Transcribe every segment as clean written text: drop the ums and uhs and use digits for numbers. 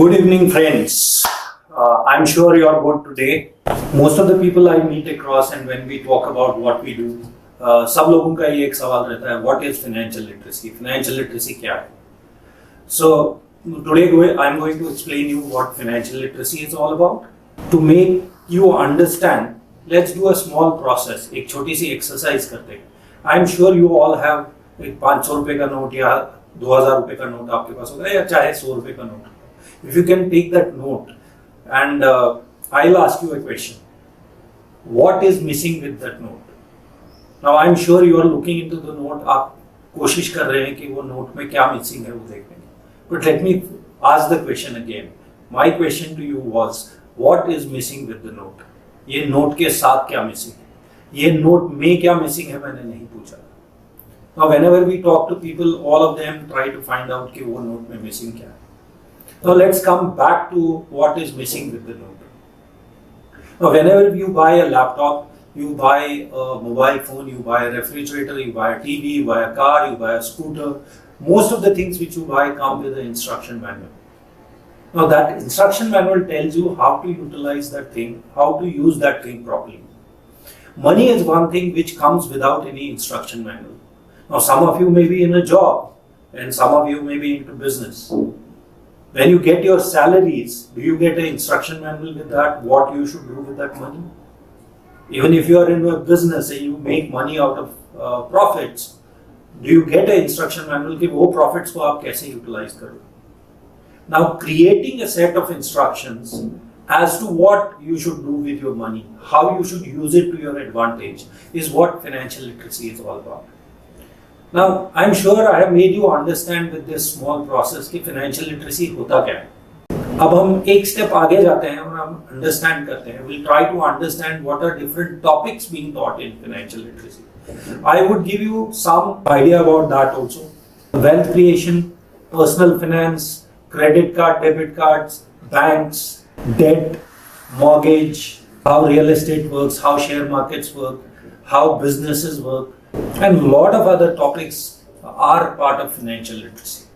Good evening, friends. I'm sure you are good today. Most of the people I meet across and when we talk about what we do, सब लोगों का ये एक सवाल रहता है, what is financial literacy? Financial literacy क्या है? So today I'm going to explain you what financial literacy is all about. To make you understand, let's do a small process. एक छोटी सी exercise करते हैं. I'm sure you all have एक 500 रुपए का note या 2000 रुपए का नोट आपके पास होगा या चाहे 100 रुपए का note. If you can take that note and I'll ask you a question. What is missing with that note? Now I'm sure you are looking into the note. आप कोशिश कर रहे हैं कि वो नोट में क्या मिसिंग है वो देखने की. But let me ask the question again. My question to you was, what is missing with the note? ये नोट के साथ क्या मिसिंग है? ये नोट में क्या मिसिंग है मैंने नहीं पूछा. Now whenever we talk to people, all of them try to find out कि वो नोट में मिसिंग क्या है. Now let's come back to what is missing with the note. Now whenever you buy a laptop, you buy a mobile phone, you buy a refrigerator, you buy a TV, you buy a car, you buy a scooter, most of the things which you buy come with an instruction manual. Now that instruction manual tells you how to utilize that thing, how to use that thing properly. Money is one thing which comes without any instruction manual. Now some of you may be in a job and some of you may be into business. When you get your salaries, do you get an instruction manual with that, what you should do with that money? Even if you are in a business and you make money out of profits, do you get an instruction manual कि वो profits को आप कैसे utilize करो? Now creating a set of instructions as to what you should do with your money, how you should use it to your advantage is what financial literacy is all about. Now, I'm sure I have made you understand with this small process कि financial literacy होता क्या है. अब हम एक step आगे जाते हैं और हम understand करते हैं. We'll try to understand what are different topics being taught in financial literacy. I would give you some idea about that also. Wealth creation, personal finance, credit card, debit cards, banks, debt, mortgage, how real estate works, how share markets work, how businesses work. And a lot of other topics are part of financial literacy.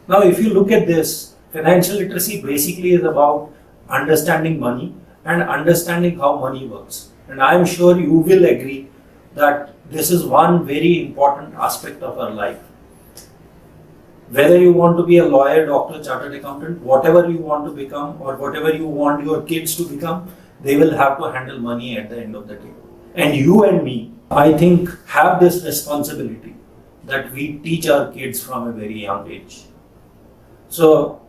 Now, if you look at this, financial literacy basically is about understanding money and understanding how money works. And I am sure you will agree that this is one very important aspect of our life. Whether you want to be a lawyer, doctor, chartered accountant, whatever you want to become or whatever you want your kids to become, they will have to handle money at the end of the day. And you and me, I think, have this responsibility that we teach our kids from a very young age. So,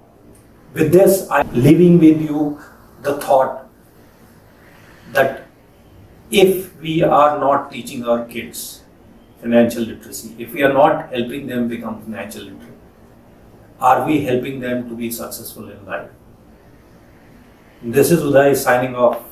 with this, I'm leaving with you the thought that if we are not teaching our kids financial literacy, if we are not helping them become financial literate, are we helping them to be successful in life? This is Uday signing off.